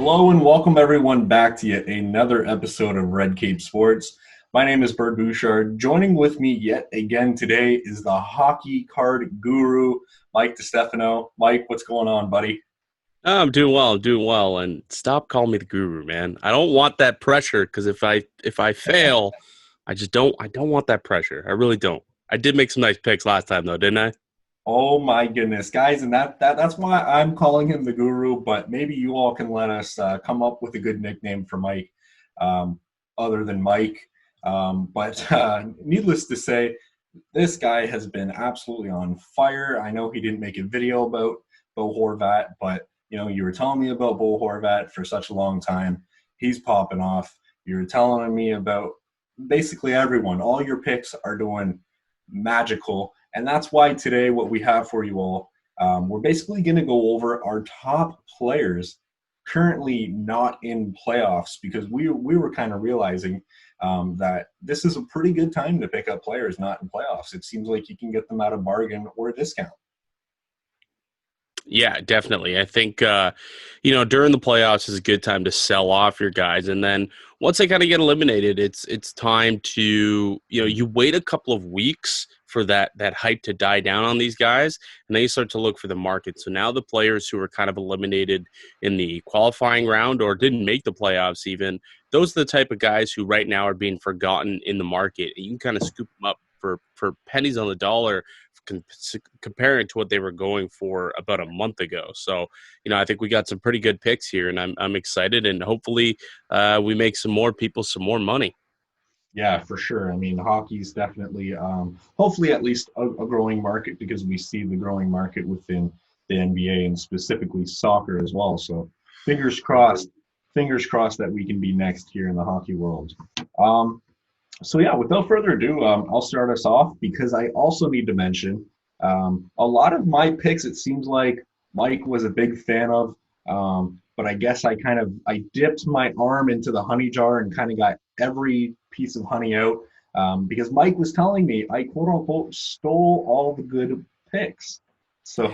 Hello and welcome everyone back to yet another episode of Red Cape Sports. My name is Bert Bouchard. Joining with me yet again today is the hockey card guru, Mike DiStefano. Mike, what's going on, buddy? I'm doing well. I'm doing well. And stop calling me the guru, man. I don't want that pressure because if I fail, I don't want that pressure. I really don't. I did make some nice picks last time though, didn't I? Oh my goodness, guys, and that's why I'm calling him the guru. But maybe you all can let us come up with a good nickname for Mike, other than Mike. But needless to say, this guy has been absolutely on fire. I know he didn't make a video about Bo Horvat, but you were telling me about Bo Horvat for such a long time. He's popping off. You're telling me about basically everyone. All your picks are doing magical. And that's why today what we have for you all, we're basically going to go over our top players currently not in playoffs because we were kind of realizing that this is a pretty good time to pick up players not in playoffs. It seems like you can get them at a bargain or a discount. Yeah, definitely. I think during the playoffs is a good time to sell off your guys, and then once they kind of get eliminated, it's time to you wait a couple of weeks for that hype to die down on these guys, and then you start to look for the market. So now the players who were kind of eliminated in the qualifying round or didn't make the playoffs, even those are the type of guys who right now are being forgotten in the market. And you can kind of scoop them up for pennies on the dollar comparing to what they were going for about a month ago. So, I think we got some pretty good picks here, and I'm excited, and hopefully we make some more people some more money. Yeah, for sure. I mean, hockey's definitely, hopefully, at least a growing market because we see the growing market within the NBA and specifically soccer as well. So, fingers crossed, fingers crossed that we can be next here in the hockey world. Um, So yeah, without further ado, I'll start us off because I also need to mention a lot of my picks. It seems like Mike was a big fan of, but I guess I dipped my arm into the honey jar and kind of got every piece of honey out because Mike was telling me I quote unquote stole all the good picks. So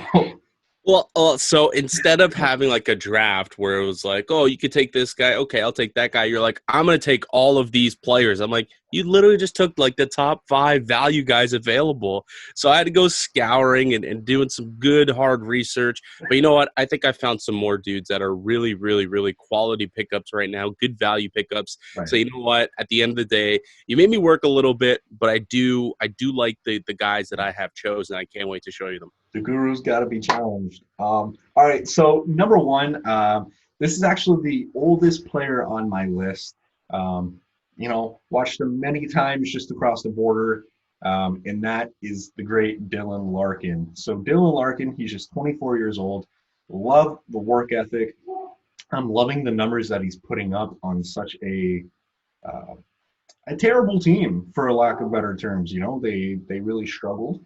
Well, so instead of having like a draft where it was like, oh, you could take this guy, okay, I'll take that guy. You're like, I'm going to take all of these players. I'm like, you literally just took like the top 5 value guys available. So I had to go scouring and doing some good hard research. But you know what? I think I found some more dudes that are really, really, really quality pickups right now, good value pickups. right. So you know what? At the end of the day, you made me work a little bit, but I do like the guys that I have chosen. I can't wait to show you them. The guru's got to be challenged. All right, so number one, this is actually the oldest player on my list. Watched him many times just across the border, and that is the great Dylan Larkin. So Dylan Larkin, he's just 24 years old. Love the work ethic. I'm loving the numbers that he's putting up on such uh, a terrible team, for lack of better terms. They really struggled.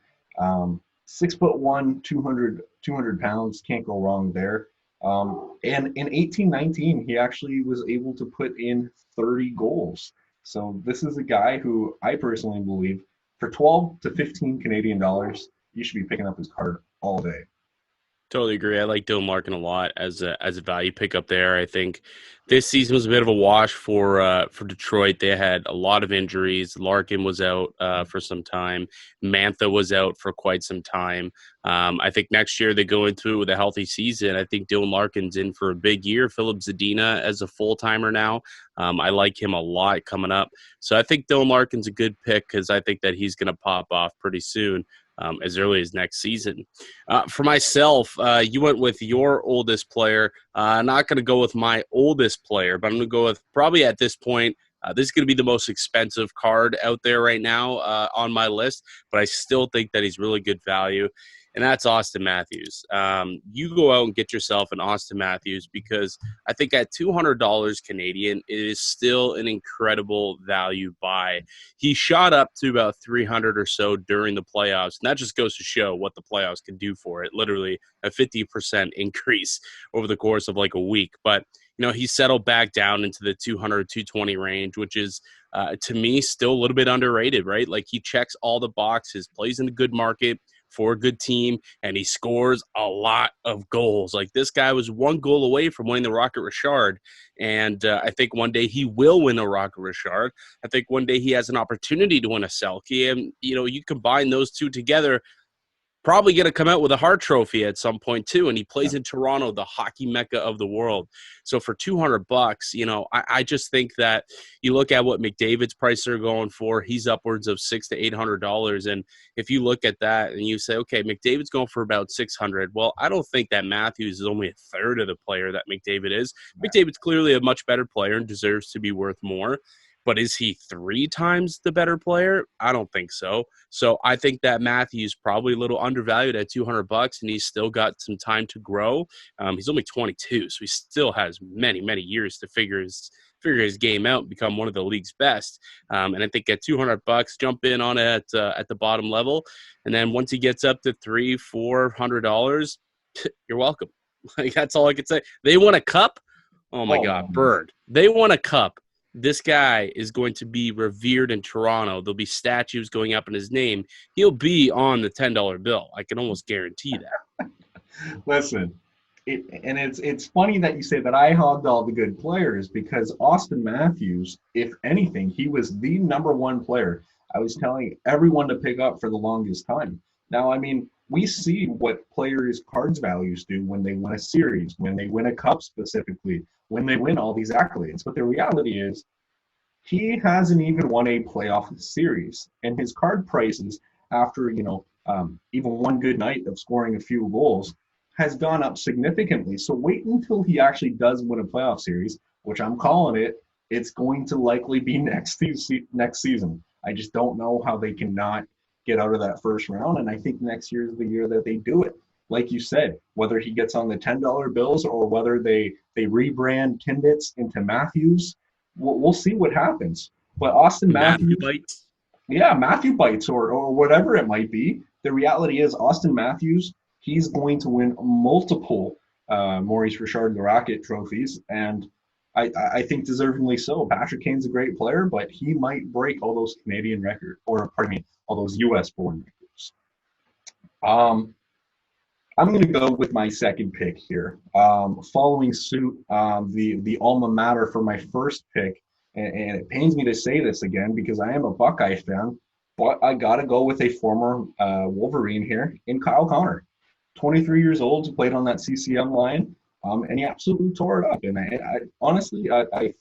6'1", 200 pounds, can't go wrong there. And in 18-19, he actually was able to put in 30 goals. So this is a guy who I personally believe for 12 to 15 Canadian dollars, you should be picking up his card all day. Totally agree. I like Dylan Larkin a lot as a value pickup there. I think this season was a bit of a wash for Detroit. They had a lot of injuries. Larkin was out for some time. Mantha was out for quite some time. I think next year they go into it with a healthy season. I think Dylan Larkin's in for a big year. Philip Zadina as a full-timer now. I like him a lot coming up. So I think Dylan Larkin's a good pick because I think that he's going to pop off pretty soon. As early as next season. For myself, you went with your oldest player. Not going to go with my oldest player, but I'm going to go with probably at this point, this is going to be the most expensive card out there right now on my list, but I still think that he's really good value, and that's Auston Matthews. You go out and get yourself an Auston Matthews because I think at $200 Canadian, it is still an incredible value buy. He shot up to about 300 or so during the playoffs, and that just goes to show what the playoffs can do for it. Literally a 50% increase over the course of like a week. But he settled back down into the 200, 220 range, which is, to me, still a little bit underrated, right? Like he checks all the boxes, plays in a good market, for a good team, and he scores a lot of goals. Like, this guy was one goal away from winning the Rocket Richard, and I think one day he will win the Rocket Richard. I think one day he has an opportunity to win a Selke, and you combine those two together, probably going to come out with a Hart Trophy at some point too. And he plays in Toronto, the hockey mecca of the world. So for $200, I just think that you look at what McDavid's prices are going for. He's upwards of $600 to $800. And if you look at that and you say, okay, McDavid's going for about $600. Well, I don't think that Matthews is only a third of the player that McDavid is. McDavid's clearly a much better player and deserves to be worth more. But is he 3 times the better player? I don't think so. So I think that Matthews probably a little undervalued at $200, and he's still got some time to grow. He's only 22, so he still has many, many years to figure his game out and become one of the league's best. And I think at $200, jump in on it at the bottom level, and then once he gets up to $300-400, you're welcome. Like, that's all I could say. They won a cup. Oh my God, Bird! They won a cup. This guy is going to be revered in Toronto. There'll be statues going up in his name. He'll be on the $10 bill. I can almost guarantee that. Listen, it's funny that you say that I hogged all the good players, because Auston Matthews, if anything, he was the number one player I was telling everyone to pick up for the longest time. Now, I mean, we see what players' cards values do when they win a series, when they win a cup specifically, when they win all these accolades. But the reality is, he hasn't even won a playoff series, and his card prices after even one good night of scoring a few goals has gone up significantly. So wait until he actually does win a playoff series, which I'm calling it. It's going to likely be next season. I just don't know how they cannot get out of that first round, and I think next year is the year that they do it. Like you said, whether he gets on the $10 bills or whether they rebrand Timbits into Matthews, we'll see what happens. But Auston Matthews, Matthew bites or whatever it might be. The reality is, Auston Matthews, he's going to win multiple Maurice Richard the Rocket trophies, and I think deservingly so. Patrick Kane's a great player, but he might break all those Canadian records, or pardon me, all those U.S. born records. I'm going to go with my second pick here. Following suit, the alma mater for my first pick, and it pains me to say this again because I am a Buckeye fan, but I got to go with a former Wolverine here in Kyle Connor. 23 years old, played on that CCM line, and he absolutely tore it up. And I honestly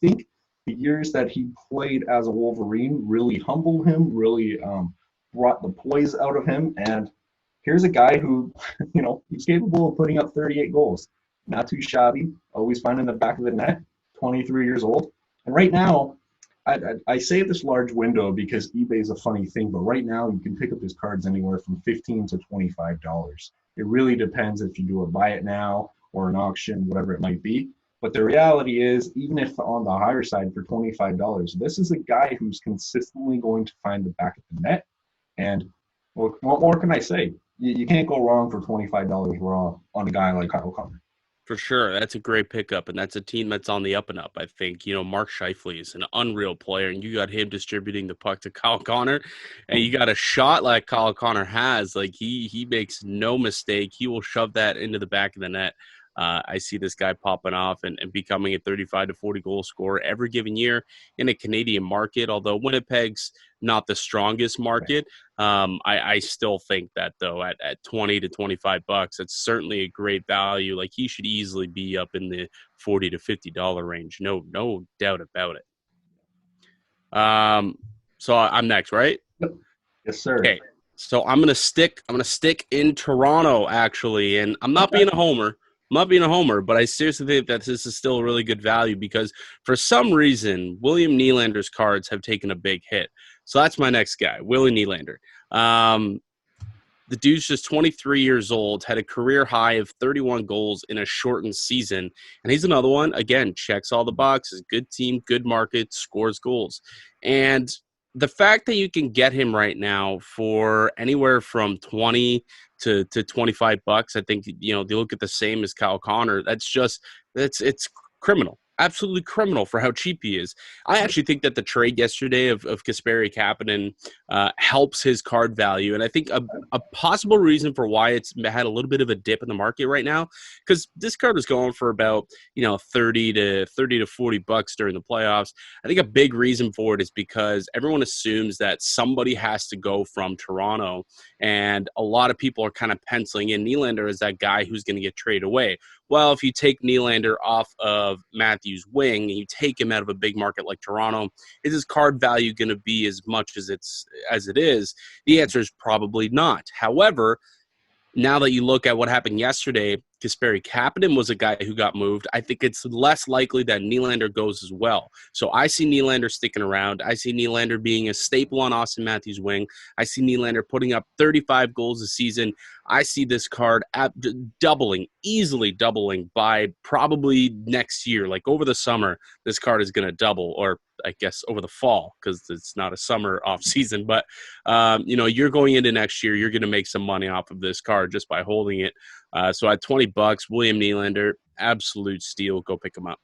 think the years that he played as a Wolverine really humbled him, really brought the poise out of him. And here's a guy who, he's capable of putting up 38 goals. Not too shabby, always finding the back of the net, 23 years old. And right now, I say this large window because eBay is a funny thing, but right now you can pick up his cards anywhere from $15 to $25. It really depends if you do a buy it now or an auction, whatever it might be. But the reality is, even if on the higher side for $25, this is a guy who's consistently going to find the back of the net. And what more can I say? You can't go wrong for $25 raw on a guy like Kyle Connor. For sure. That's a great pickup, and that's a team that's on the up and up, I think. Mark Scheifele is an unreal player, and you got him distributing the puck to Kyle Connor, and you got a shot like Kyle Connor has. Like, he makes no mistake. He will shove that into the back of the net. I see this guy popping off and becoming a 35 to 40 goal scorer every given year in a Canadian market. Although Winnipeg's not the strongest market, I still think that, though, at $20 to $25, it's certainly a great value. Like, he should easily be up in the $40 to $50 range. No doubt about it. So I'm next, right? Yep. Yes, sir. Okay. So I'm gonna stick in Toronto, actually, and I'm not being a homer. But I seriously think that this is still a really good value because for some reason, William Nylander's cards have taken a big hit. So that's my next guy, Willie Nylander. The dude's just 23 years old, had a career high of 31 goals in a shortened season. And he's another one, again, checks all the boxes. Good team, good market, scores goals. And the fact that you can get him right now for anywhere from 20 to $25, I think, they look at the same as Kyle Connor. It's criminal. absolutely criminal for how cheap he is. I actually think that the trade yesterday of Kasperi Kapanen helps his card value, and I think a possible reason for why it's had a little bit of a dip in the market right now, because this card was going for about 30 to $40 during the playoffs. I think a big reason for it is because everyone assumes that somebody has to go from Toronto, and a lot of people are kind of penciling in Nylander as that guy who's going to get traded away. Well, if you take Nylander off of Matthews' wing and you take him out of a big market like Toronto, is his card value going to be as much as it is? The answer is probably not. However, now that you look at what happened yesterday, Kasperi Kapanen was a guy who got moved. I think it's less likely that Nylander goes as well. So I see Nylander sticking around. I see Nylander being a staple on Auston Matthews' wing. I see Nylander putting up 35 goals a season. I see this card easily doubling by probably next year. Like over the summer, this card is going to double, or I guess over the fall, because it's not a summer off season. But, you're going into next year, you're going to make some money off of this card just by holding it. So at $20, William Nylander, absolute steal. Go pick him up.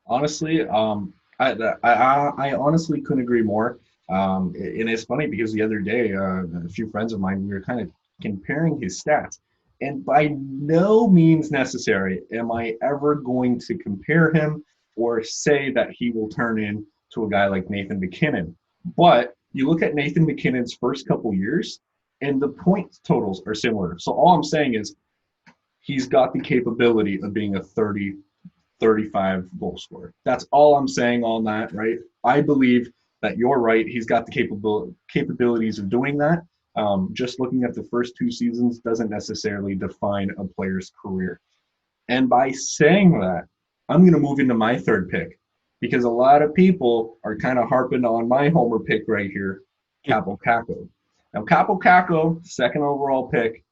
Honestly, I honestly couldn't agree more. And it's funny because the other day, a few friends of mine, we were kind of comparing his stats. And by no means necessary am I ever going to compare him or say that he will turn into a guy like Nathan MacKinnon. But you look at Nathan MacKinnon's first couple years, and the point totals are similar. So all I'm saying is he's got the capability of being a 30, 35 goal scorer. That's all I'm saying on that, right? I believe that you're right. He's got the capabilities of doing that. Just looking at the first two seasons doesn't necessarily define a player's career. And by saying that, I'm going to move into my third pick because a lot of people are kind of harping on my homer pick right here, Capo Caco. Now, Capo Caco, second overall pick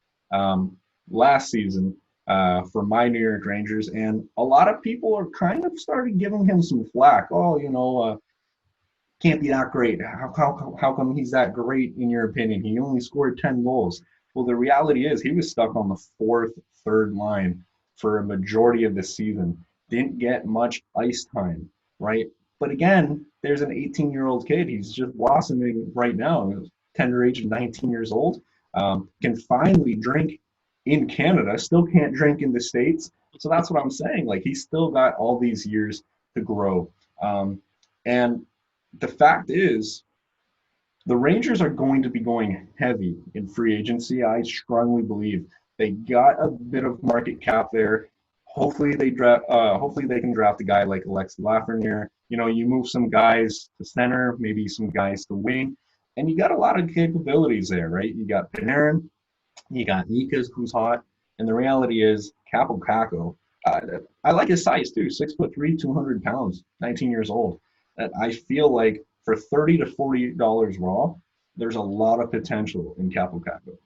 last season for my New York Rangers, and a lot of people are kind of started giving him some flack. Oh, can't be that great. How come he's that great in your opinion? He only scored 10 goals. Well, the reality is he was stuck on the third line for a majority of the season. Didn't get much ice time, right? But again, there's an 18-year-old kid. He's just blossoming right now. Tender age of 19 years old. Can finally drink in Canada, still can't drink in the States. So that's what I'm saying. Like, he's still got all these years to grow. And the fact is, the Rangers are going to be going heavy in free agency. I strongly believe they got a bit of market cap there. Hopefully they can draft a guy like Alexis Lafreniere. You move some guys to center, maybe some guys to wing, and you got a lot of capabilities there, right? You got Panarin, you got Nikas, who's hot, and the reality is Capo Caco. I like his size too, 6'3", 200 pounds, 19 years old. And I feel like for $30 to $40 raw, there's a lot of potential in Capo Caco.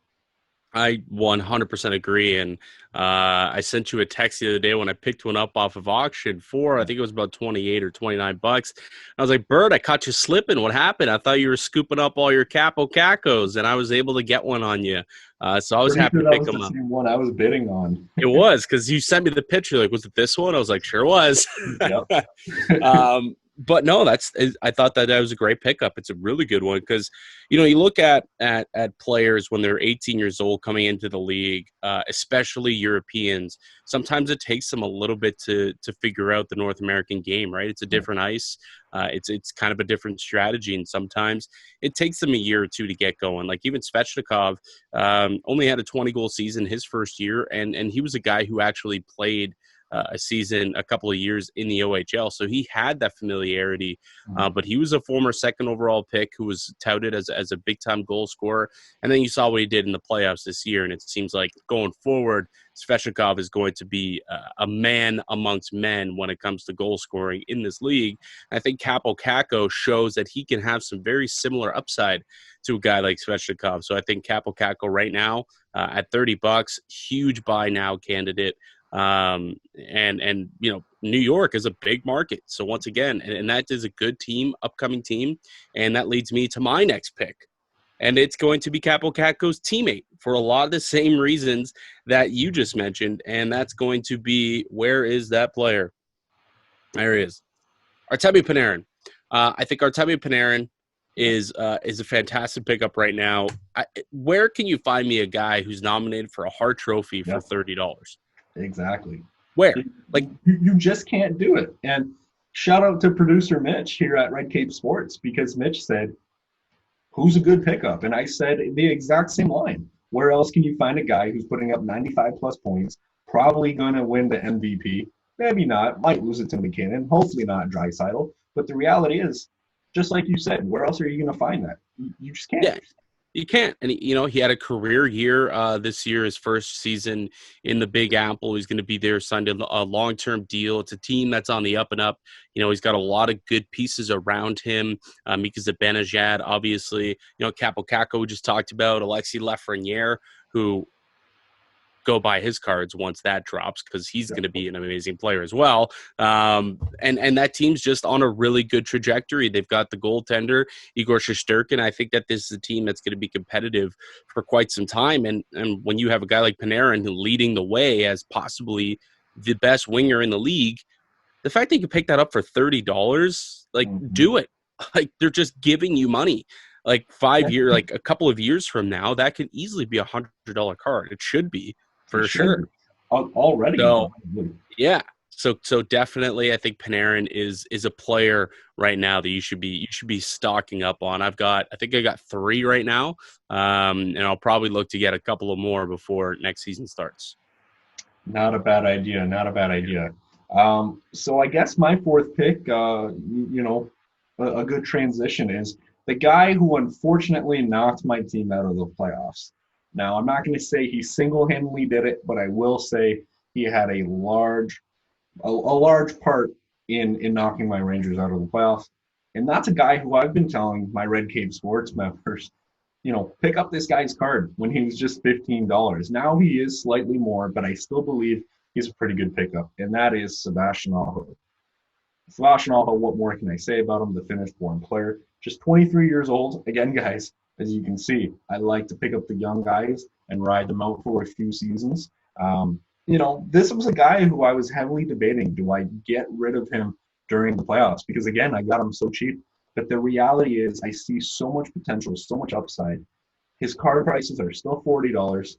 I 100% agree. And I sent you a text the other day when I picked one up off of auction for, I think it was about 28 or $29. I was like, Bird, I caught you slipping. What happened? I thought you were scooping up all your Capo Cacos, and I was able to get one on you. So I was happy to pick them up. Same one I was bidding on. It was, because you sent me the picture. Like, was it this one? I was like, sure was. Yep. But no, I thought that was a great pickup. It's a really good one because, you look at players when they're 18 years old coming into the league, especially Europeans. Sometimes it takes them a little bit to figure out the North American game, right? It's a different ice. It's kind of a different strategy, and sometimes it takes them a year or two to get going. Like even Svechnikov only had a 20-goal season his first year, and he was a guy who actually played a season, a couple of years in the OHL. So he had that familiarity, but he was a former second overall pick who was touted as a big-time goal scorer. And then you saw what he did in the playoffs this year, and it seems like going forward, Svechnikov is going to be a man amongst men when it comes to goal scoring in this league. I think Capo Caco shows that he can have some very similar upside to a guy like Svechnikov. So I think Capo Caco right now at $30, huge buy now candidate. And New York is a big market. So once again, and that is a good team, upcoming team. And that leads me to my next pick. And it's going to be Capo Caco's teammate for a lot of the same reasons that you just mentioned. And that's going to be, where is that player? There he is. Artemi Panarin. I think Artemi Panarin is a fantastic pickup right now. Where can you find me a guy who's nominated for a Hart Trophy for Yep, $30? exactly. Where? Like, You just can't do it. And shout out to producer Mitch here at Red Cape Sports, because Mitch said, who's a good pickup? And I said the exact same line. Where else can you find a guy who's putting up 95 plus points, probably going to win the MVP? Maybe not, might lose it to McKinnon, hopefully not Draisaitl. But the reality is, just like you said, where else are you going to find that? You just can't. yeah, you can't. And, he had a career year this year, his first season in the Big Apple. He's going to be there, signed a long-term deal. It's a team that's on the up and up. He's got a lot of good pieces around him. Mika Zibanejad, obviously. Capo Caco we just talked about. Alexis Lafreniere, who go buy his cards once that drops, because he's going to be an amazing player as well. And that team's just on a really good trajectory. They've got the goaltender, Igor Shesterkin. I think that this is a team that's going to be competitive for quite some time. And when you have a guy like Panarin who leading the way as possibly the best winger in the league, the fact that you can pick that up for $30, do it. Like, they're just giving you money. Like 5 years, like a couple of years from now, that could easily be $100 card. It should be. For sure. Already. So, yeah. So definitely, I think Panarin is a player right now that you should be stocking up on. I think I got 3 right now, and I'll probably look to get a couple of more before next season starts. Not a bad idea. Not a bad idea. So I guess my 4th pick, a good transition is the guy who unfortunately knocked my team out of the playoffs. Now, I'm not going to say he single-handedly did it, but I will say he had a large part in knocking my Rangers out of the playoffs. And that's a guy who I've been telling my Red Cape Sports members, pick up this guy's card when he was just $15. Now he is slightly more, but I still believe he's a pretty good pickup, and that is Sebastian Aho. Sebastian Aho, what more can I say about him? The Finnish-born player, just 23 years old. Again, guys, as you can see, I like to pick up the young guys and ride them out for a few seasons. This was a guy who I was heavily debating. Do I get rid of him during the playoffs? Because, again, I got him so cheap. But the reality is I see so much potential, so much upside. His card prices are still $40,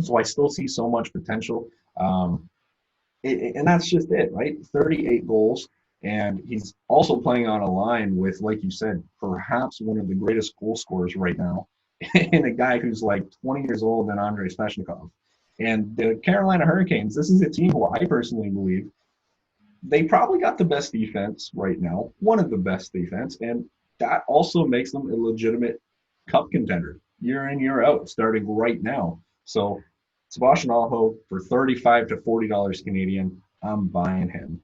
so I still see so much potential. And that's just it, right? 38 goals. And he's also playing on a line with, like you said, perhaps one of the greatest goal scorers right now, and a guy who's like 20 years old than Andrei Svechnikov. And the Carolina Hurricanes, this is a team who I personally believe they probably got the best defense right now, one of the best defense, and that also makes them a legitimate cup contender year in, year out, starting right now. So Sebastian Aho for $35 to $40 Canadian, I'm buying him.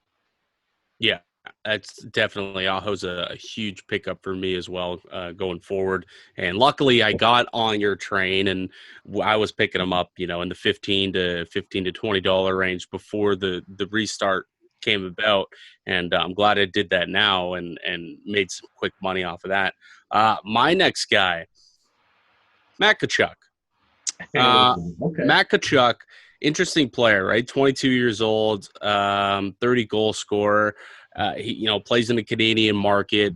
Yeah. That's definitely Aho's a huge pickup for me as well going forward. And luckily, I got on your train, and I was picking them up, in the $15 to $20 range before the restart came about. And I'm glad I did that now and made some quick money off of that. My next guy, Matt Tkachuk. Okay. Matt Tkachuk, interesting player, right? 22 years old, 30 goal scorer. He plays in the Canadian market.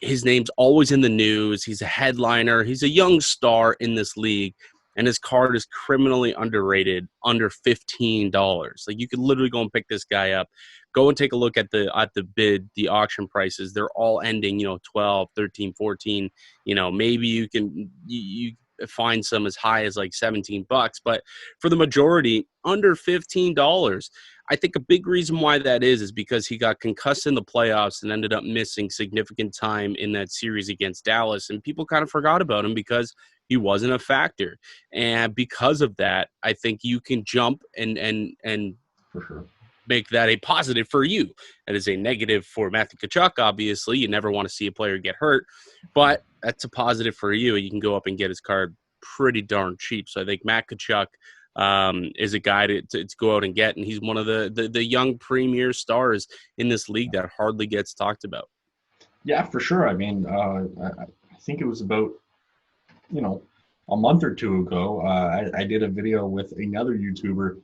His name's always in the news. He's a headliner. He's a young star in this league, and his card is criminally underrated, under $15. Like, you could literally go and pick this guy up. Go and take a look at the bid, the auction prices. They're all ending, 12, 13, 14. Maybe you can you find some as high as like $17, but for the majority, under $15. I think a big reason why that is because he got concussed in the playoffs and ended up missing significant time in that series against Dallas, and people kind of forgot about him because he wasn't a factor. And because of that, I think you can jump and For sure. make that a positive for you. That is a negative for Matthew Tkachuk, obviously. You never want to see a player get hurt, but that's a positive for you. You can go up and get his card pretty darn cheap. So I think Matt Tkachuk is a guy to go out and get, and he's one of the young premier stars in this league that hardly gets talked about. Yeah, for sure. I mean, I think it was about, a month or two ago, I did a video with another YouTuber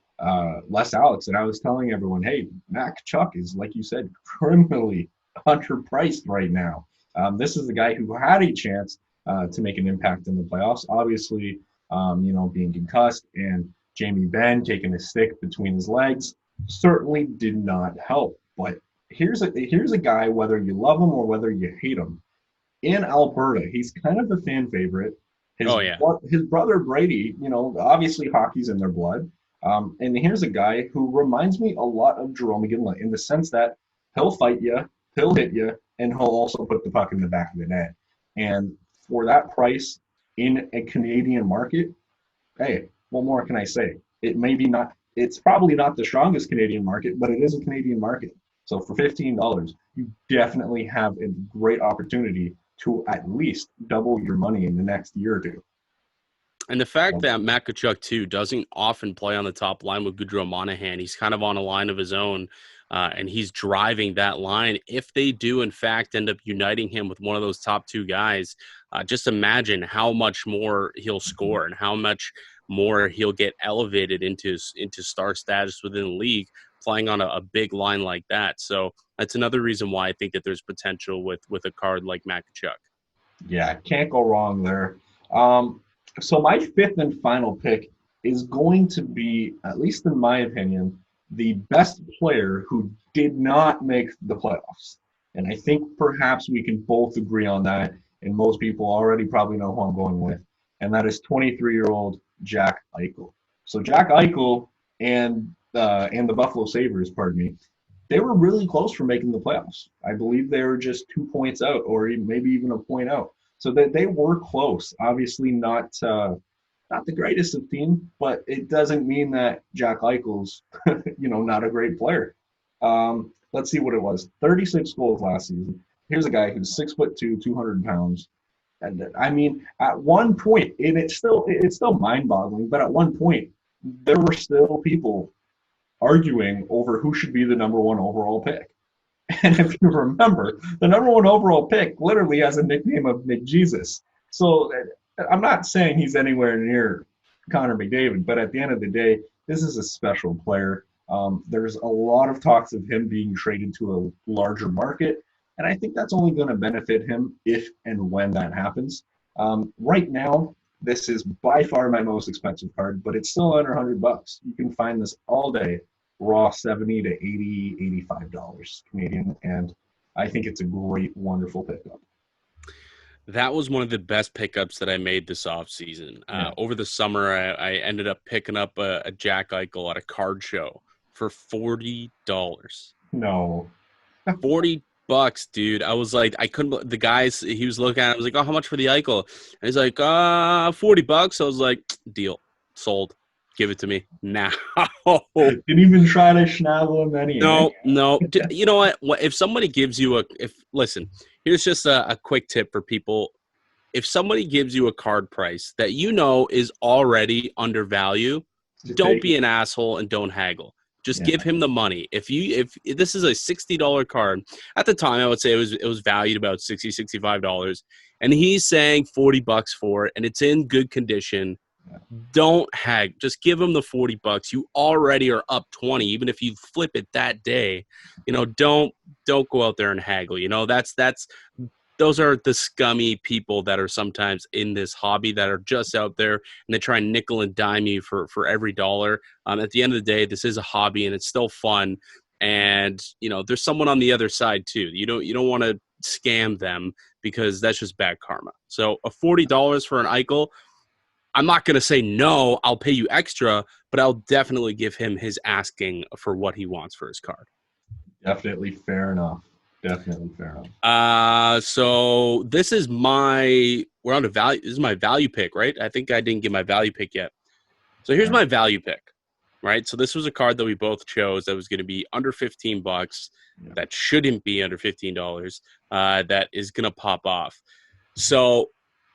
Les Alex, and I was telling everyone, hey, Mac Chuck is, like you said, criminally underpriced right now. This is the guy who had a chance to make an impact in the playoffs. Obviously, being concussed and Jamie Benn taking a stick between his legs certainly did not help. But here's a guy, whether you love him or whether you hate him, in Alberta, he's kind of a fan favorite. His Oh yeah. his brother Brady, obviously hockey's in their blood. And here's a guy who reminds me a lot of Jerome McGinley in the sense that he'll fight you, he'll hit you, and he'll also put the puck in the back of the net. And for that price in a Canadian market, hey, what more can I say? It may be not, it's probably not the strongest Canadian market, but it is a Canadian market. So for $15, you definitely have a great opportunity to at least double your money in the next year or two. And the fact that Matt Tkachuk, too, doesn't often play on the top line with Gaudreau Monahan, he's kind of on a line of his own, and he's driving that line. If they do, in fact, end up uniting him with one of those top two guys, just imagine how much more he'll score and how much more he'll get elevated into star status within the league playing on a big line like that. So that's another reason why I think that there's potential with a card like Matt Tkachuk. Yeah, can't go wrong there. So my fifth and final pick is going to be, at least in my opinion, the best player who did not make the playoffs. And I think perhaps we can both agree on that. And most people already probably know who I'm going with. And that is 23-year-old Jack Eichel. So Jack Eichel and the Buffalo Sabres, pardon me, they were really close for making the playoffs. I believe they were just 2 points out, or maybe even a point out. So that they were close. Obviously, not the greatest of team, but it doesn't mean that Jack Eichel's, not a great player. Let's see what it was. 36 goals last season. Here's a guy who's 6'2", 200 pounds. And I mean, at one point, and it's still mind-boggling, but at one point, there were still people arguing over who should be the number one overall pick. And if you remember, the number one overall pick literally has a nickname of McJesus. So I'm not saying he's anywhere near Connor McDavid, but at the end of the day, this is a special player. There's a lot of talks of him being traded to a larger market, and I think that's only going to benefit him if and when that happens. Right now, this is by far my most expensive card, but it's still under $100. You can find this all day, raw 70 to 80, $85 Canadian, and I think it's a great, wonderful pickup. That was one of the best pickups that I made this offseason. Over the summer, I ended up picking up a Jack Eichel at a card show for $40. No. $40, dude. I was like, I couldn't. The guys he was looking at, I was like, oh, how much for the Eichel? And he's like, $40. I was like, deal, sold. Give it to me now. Didn't even try to schnavel him anyway. No. You know what? If somebody gives you listen, here's just a quick tip for people. If somebody gives you a card price that is already undervalued, don't be an asshole and don't haggle. Just give him the money. If this is a $60 card, at the time I would say it was valued about $60, $65, and he's saying $40 for it, and it's in good condition. Don't hag. Just give him the $40. You already are up 20, even if you flip it that day. Don't go out there and haggle. Those are the scummy people that are sometimes in this hobby that are just out there and they try and nickel and dime you for every dollar. At the end of the day, this is a hobby and it's still fun. And there's someone on the other side too. You don't want to scam them because that's just bad karma. So a $40 for an Eichel, I'm not going to say no, I'll pay you extra, but I'll definitely give him his asking for what he wants for his card. Definitely fair enough. So this is we're on to value. This is my value pick, right? I think I didn't give my value pick yet. So here's my value pick, right? So this was a card that we both chose that was going to be under $15. Yeah. That shouldn't be under $15. That is going to pop off. So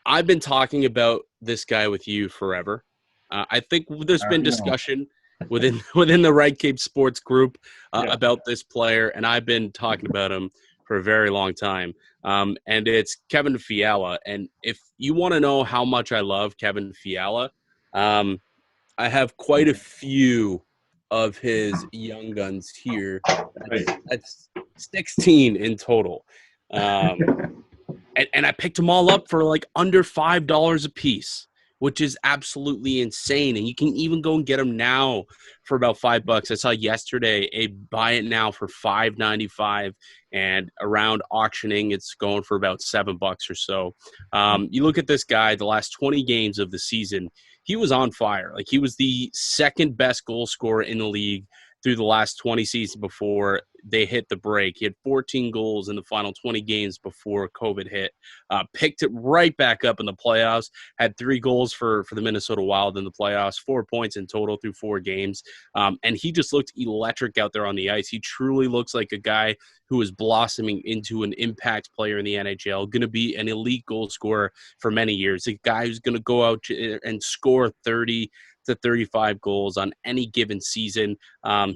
I've been talking about this guy with you forever. I think there's been discussion within the Red Cape Sports group about this player, and I've been talking about him for a very long time. And it's Kevin Fiala. And if you want to know how much I love Kevin Fiala, I have quite a few of his young guns here. Right. That's 16 in total. And I picked them all up for like under $5 a piece, which is absolutely insane. And you can even go and get them now for about $5. I saw yesterday a buy it now for $5.95, and around auctioning, it's going for about $7 or so. You look at this guy, the last 20 games of the season, he was on fire. Like, he was the second best goal scorer in the league through the last 20 seasons before they hit the break. He had 14 goals in the final 20 games before COVID hit. Picked it right back up in the playoffs. Had 3 goals for the Minnesota Wild in the playoffs, 4 points in total through 4 games. And he just looked electric out there on the ice. He truly looks like a guy who is blossoming into an impact player in the NHL, going to be an elite goal scorer for many years. A guy who's going to go out and score 30 to 35 goals on any given season.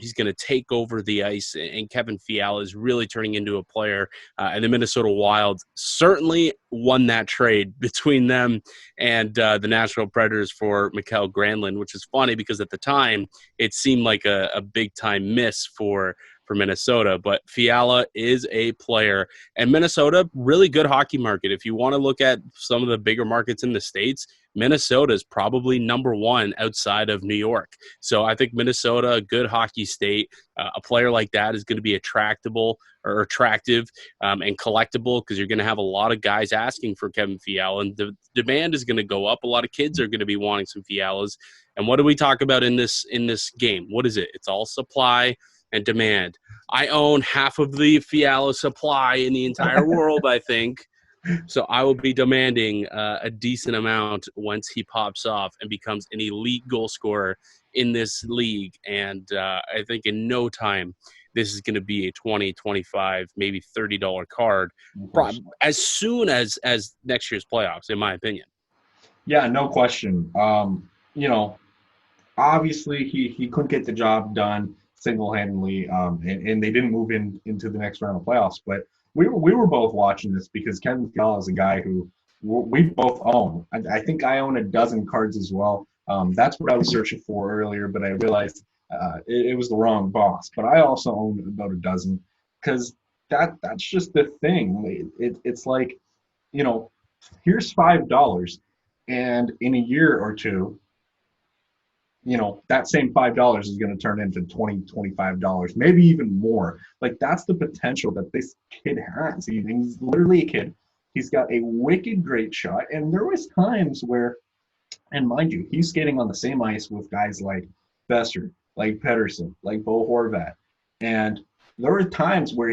He's going to take over the ice, and Kevin Fiala is really turning into a player. And the Minnesota Wild certainly won that trade between them and the Nashville Predators for Mikael Granlund, which is funny because at the time it seemed like a big-time miss for Minnesota, but Fiala is a player. And Minnesota, really good hockey market. If you want to look at some of the bigger markets in the States, Minnesota is probably number 1 outside of New York. So I think Minnesota, a good hockey state, a player like that is going to be attractive and collectible, because you're going to have a lot of guys asking for Kevin Fiala, and the demand is going to go up. A lot of kids are going to be wanting some Fialas. And what do we talk about in this game? What is it? It's all supply and demand. I own half of the Fiala supply in the entire world, I think. So I will be demanding a decent amount once he pops off and becomes an elite goal scorer in this league. And I think in no time, this is going to be a $20, $25, maybe $30 card as soon as next year's playoffs, in my opinion. Yeah, no question. Obviously he couldn't get the job done single-handedly, and they didn't move into the next round of playoffs. But we were both watching this because Kevin Fiala is a guy who we both own. I think I own a dozen cards as well. That's what I was searching for earlier, but I realized it was the wrong box. But I also own about a dozen, because that's just the thing. It's like, here's $5, and in a year or two, that same $5 is going to turn into $20, $25, maybe even more. Like, that's the potential that this kid has. He's literally a kid. He's got a wicked great shot. And there was times where, and mind you, he's skating on the same ice with guys like Besser, like Pettersson, like Bo Horvat. And there were times where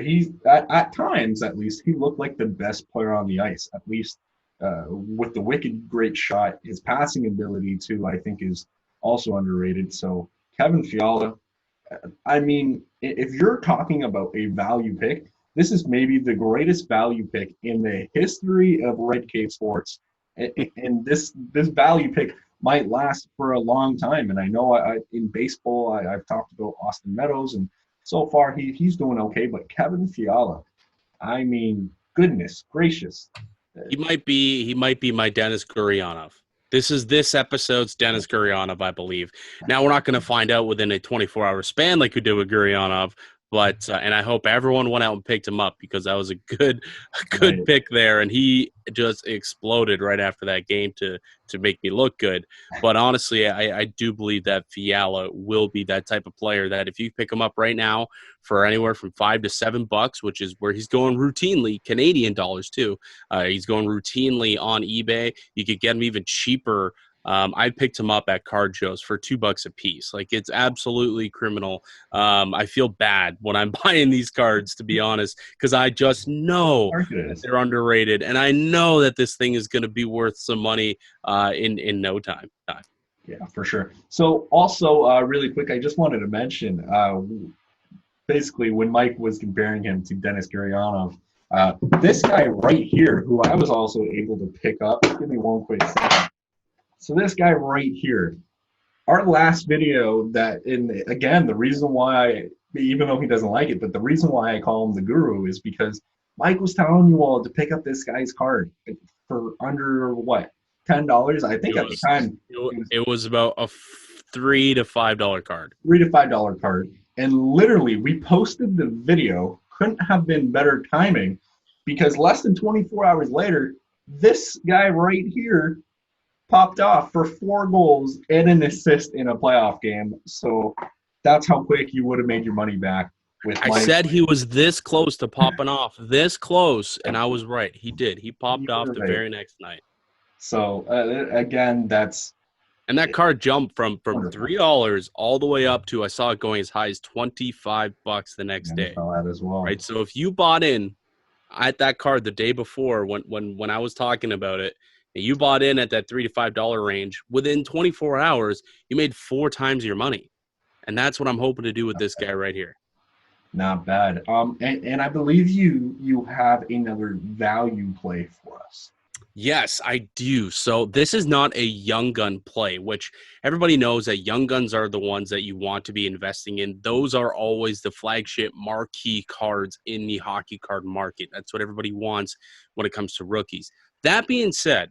at times at least, he looked like the best player on the ice, at least with the wicked great shot. His passing ability, too, I think is also underrated. So Kevin Fiala, I mean, if you're talking about a value pick, this is maybe the greatest value pick in the history of Red Cave sports. And this value pick might last for a long time. And I know in baseball, I've talked about Auston Matthews, and so far he's doing okay. But Kevin Fiala, I mean, goodness gracious. He might be my Dennis Gurianov. This is this episode's Dennis Gurianov, I believe. Now, we're not going to find out within a 24-hour span like we did with Gurianov, but and I hope everyone went out and picked him up, because that was a good pick there, and he just exploded right after that game to make me look good. But honestly, I do believe that Fiala will be that type of player that if you pick him up right now for anywhere from $5 to $7, which is where he's going routinely, Canadian dollars too. He's going routinely on eBay. You could get him even cheaper. I picked him up at card shows for $2 a piece. Like, it's absolutely criminal. I feel bad when I'm buying these cards, to be honest, because I just know that they're underrated, and I know that this thing is going to be worth some money in no time. Yeah, for sure. So also, really quick, I just wanted to mention, basically, when Mike was comparing him to Dennis Gurianov, this guy right here, who I was also able to pick up. Give me one quick second. So this guy right here, our last video again, the reason why, even though he doesn't like it, but the reason why I call him the guru is because Mike was telling you all to pick up this guy's card for under, what, $10? I think at the time. It was about $3 to $5 card. $3 to $5 card. And literally, we posted the video. Couldn't have been better timing because less than 24 hours later, this guy right here popped off for 4 goals and an assist in a playoff game. So that's how quick you would have made your money back. I said he was this close to popping off, this close, and I was right. He did. He popped off the very next night. So again, that's and that card jumped from $3 all the way up to, I saw it going as high as $25 the next day. I saw that as well. Right, so if you bought in at that card the day before when I was talking about it, and you bought in at that $3 to $5 range, within 24 hours, you made 4 times your money. And that's what I'm hoping to do with this guy right here. Not bad. And I believe you have another value play for us. Yes, I do. So this is not a young gun play, which everybody knows that young guns are the ones that you want to be investing in. Those are always the flagship marquee cards in the hockey card market. That's what everybody wants when it comes to rookies. That being said,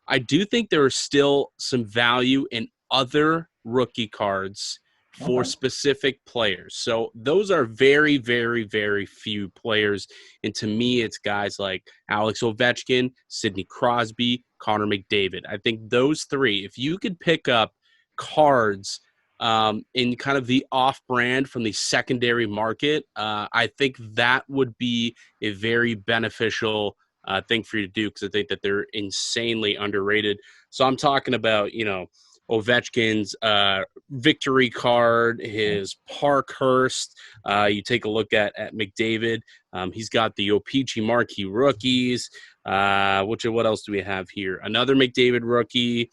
I do think there is still some value in other rookie cards for specific players. So those are very, very, very few players. And to me, it's guys like Alex Ovechkin, Sidney Crosby, Connor McDavid. I think those 3, if you could pick up cards in kind of the off-brand from the secondary market, I think that would be a very beneficial thing for you to do, because I think that they're insanely underrated. So I'm talking about, Ovechkin's victory card, his Parkhurst. You take a look at McDavid. He's got the O-Pee-Chee marquee rookies. What else do we have here? Another McDavid rookie.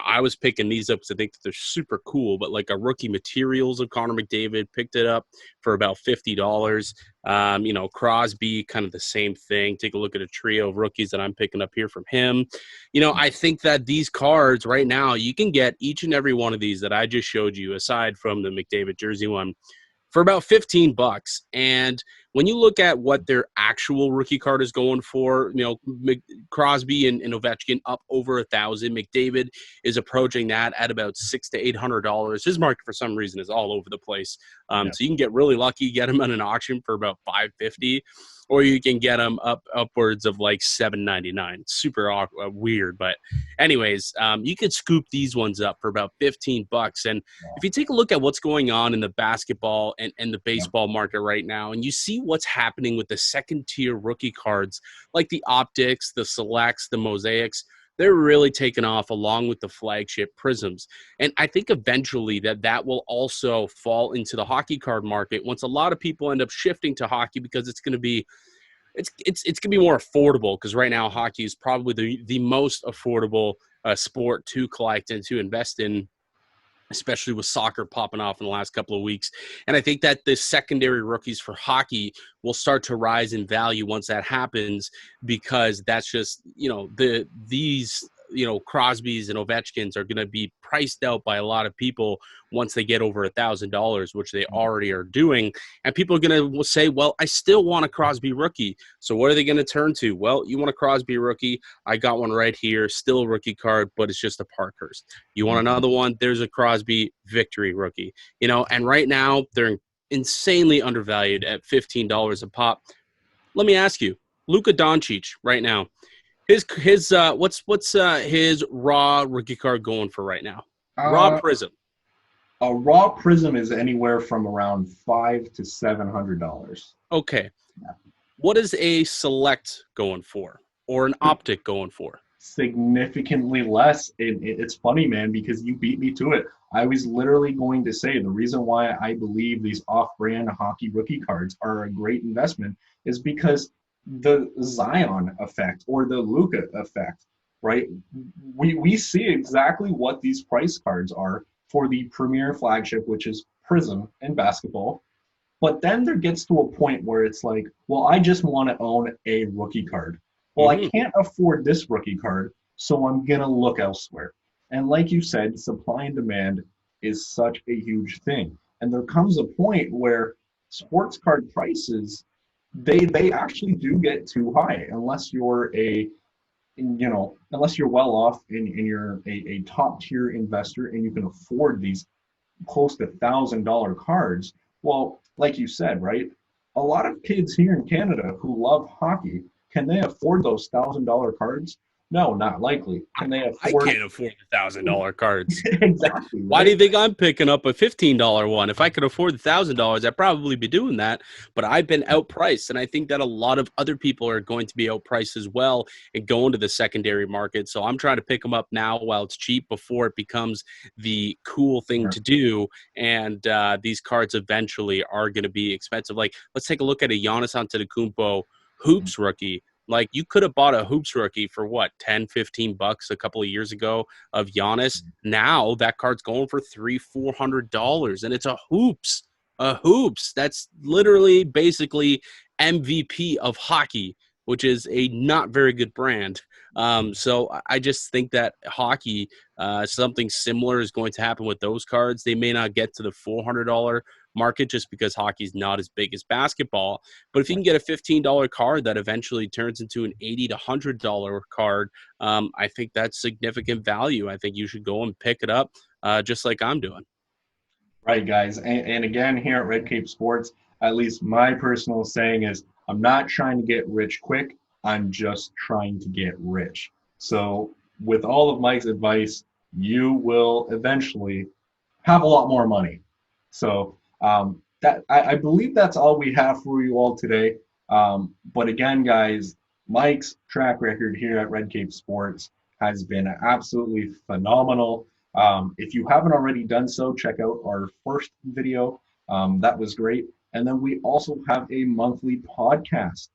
I was picking these up because I think that they're super cool, but like a rookie materials of Connor McDavid, picked it up for about $50. Crosby, kind of the same thing. Take a look at a trio of rookies that I'm picking up here from him. I think that these cards right now, you can get each and every one of these that I just showed you, aside from the McDavid jersey one, for about $15. And when you look at what their actual rookie card is going for, Crosby and Ovechkin up over $1,000. McDavid is approaching that at about $600 to $800. His market for some reason is all over the place. So you can get really lucky, get him at an auction for about $550, or you can get them upwards of like $799. Super weird, but anyways, you could scoop these ones up for about $15. And if you take a look at what's going on in the basketball and the baseball market right now, and you see what's happening with the second tier rookie cards, like the optics, the selects, the mosaics, they're really taking off along with the flagship prisms. And I think eventually that will also fall into the hockey card market once a lot of people end up shifting to hockey, because it's going to be it's going to be more affordable, because right now hockey is probably the most affordable sport to collect and to invest in, especially with soccer popping off in the last couple of weeks. And I think that the secondary rookies for hockey will start to rise in value once that happens, because that's just, these Crosbys and Ovechkins are going to be priced out by a lot of people once they get over $1,000, which they already are doing. And people are going to say, well, I still want a Crosby rookie. So what are they going to turn to? Well, you want a Crosby rookie? I got one right here, still a rookie card, but it's just a Parkhurst. You want another one? There's a Crosby victory rookie. And right now they're insanely undervalued at $15 a pop. Let me ask you, Luka Doncic right now, what's his raw rookie card going for right now? Raw Prism. A raw Prism is anywhere from around $500 to $700. Okay. Yeah. What is a select going for, or an optic going for? Significantly less. It's funny, man, because you beat me to it. I was literally going to say the reason why I believe these off-brand hockey rookie cards are a great investment is because the Zion effect or the Luka effect, right? We see exactly what these price cards are for the premier flagship, which is Prism in basketball. But then there gets to a point where it's like, well, I just want to own a rookie card. Well, I can't afford this rookie card, so I'm going to look elsewhere. And like you said, supply and demand is such a huge thing. And there comes a point where sports card prices, they actually do get too high unless you're a unless you're well off and you're a top tier investor and you can afford these close to $1,000 cards. Well, like you said, right? A lot of kids here in Canada who love hockey, can they afford those $1,000 cards? No, not likely. Can they I afford can't afford the $1,000 cards. exactly, Why do right? you think I'm picking up a $15 one? If I could afford the $1,000, I'd probably be doing that. But I've been outpriced, and I think that a lot of other people are going to be outpriced as well and go into the secondary market. So I'm trying to pick them up now while it's cheap before it becomes the cool thing to do. And these cards eventually are going to be expensive. Like, let's take a look at a Giannis Antetokounmpo hoops rookie. Like, you could have bought a hoops rookie for what, 10, $15 a couple of years ago of Giannis. Now that card's going for $300-$400, and it's a hoops. That's literally basically MVP of hockey, which is a not very good brand. So I just think that hockey, something similar is going to happen with those cards. They may not get to the $400 market just because hockey's not as big as basketball. But if you can get a $15 card that eventually turns into an $80 to $100 card, I think that's significant value. I think you should go and pick it up, just like I'm doing. Right, guys. And again, here at Red Cape Sports, at least my personal saying is I'm not trying to get rich quick. I'm just trying to get rich. So, with all of Mike's advice, you will eventually have a lot more money. So, that I believe that's all we have for you all today. But again, guys, Mike's track record here at Red Cape Sports has been absolutely phenomenal. If you haven't already done so, check out our first video. That was great. And then we also have a monthly podcast,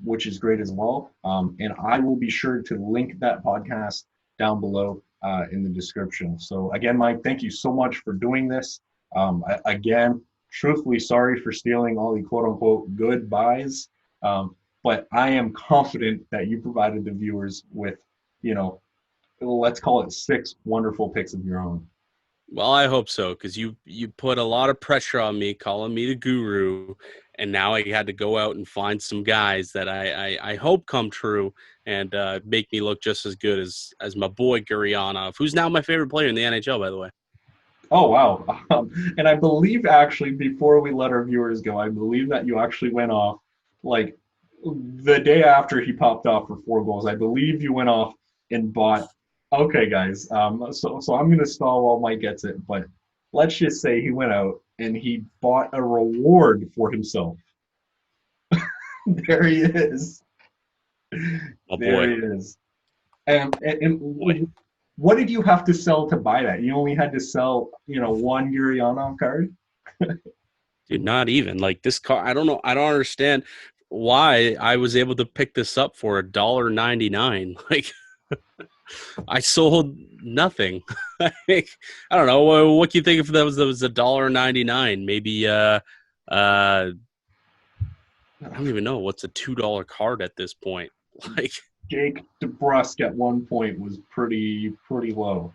which is great as well. And I will be sure to link that podcast down below in the description. So again, Mike, thank you so much for doing this. Again, truthfully sorry for stealing all the quote unquote good buys. But I am confident that you provided the viewers with, you know, let's call it 6 wonderful picks of your own. Well, I hope so, because you put a lot of pressure on me, calling me the guru, and now I had to go out and find some guys that I hope come true and make me look just as good as my boy Gurianov, who's now my favorite player in the NHL, by the way. Oh, wow. And I believe actually, before we let our viewers go, I believe that you actually went off like the day after he popped off for 4 goals. I believe you went off and bought. Okay, guys. So I'm gonna stall while Mike gets it, but let's just say he went out and he bought a reward for himself. There he is. Oh There boy, he is. And boy. what did you have to sell to buy that? You only had to sell, one Gurianov card. Dude, not even like this car. I don't know. I don't understand why I was able to pick this up for $1.99. Like, I sold nothing. Like, I don't know. What do you think if that was $1.99? Maybe I don't even know what's a $2 card at this point. Like, Jake DeBrusk at one point was pretty low.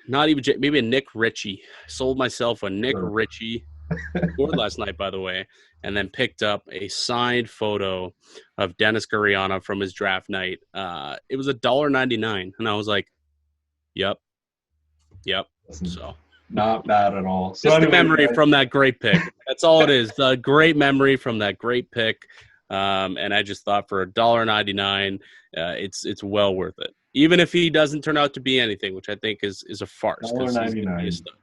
not even maybe a Nick Ritchie. Sold myself a Nick Sure. Ritchie. Scored last night, by the way, and then picked up a signed photo of Dennis Gurianov from his draft night. It was $1.99, and I was like, "Yep, yep." Listen, So not bad at all. So, just the anyways, memory guys, from that great pick. That's all it is. A great memory from that great pick. And I just thought for $1.99, it's well worth it. Even if he doesn't turn out to be anything, which I think is a farce because he's going to be a 99. stud.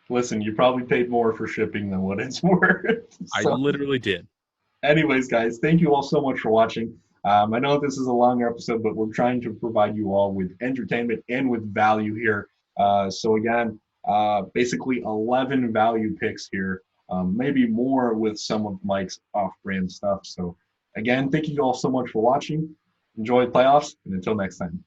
Listen, you probably paid more for shipping than what it's worth. I So, literally did. anyways, guys, thank you all so much for watching. I know this is a longer episode, but we're trying to provide you all with entertainment and with value here. So again, basically 11 value picks here, maybe more with some of Mike's off-brand stuff. So again, thank you all so much for watching. Enjoy the playoffs, and until next time.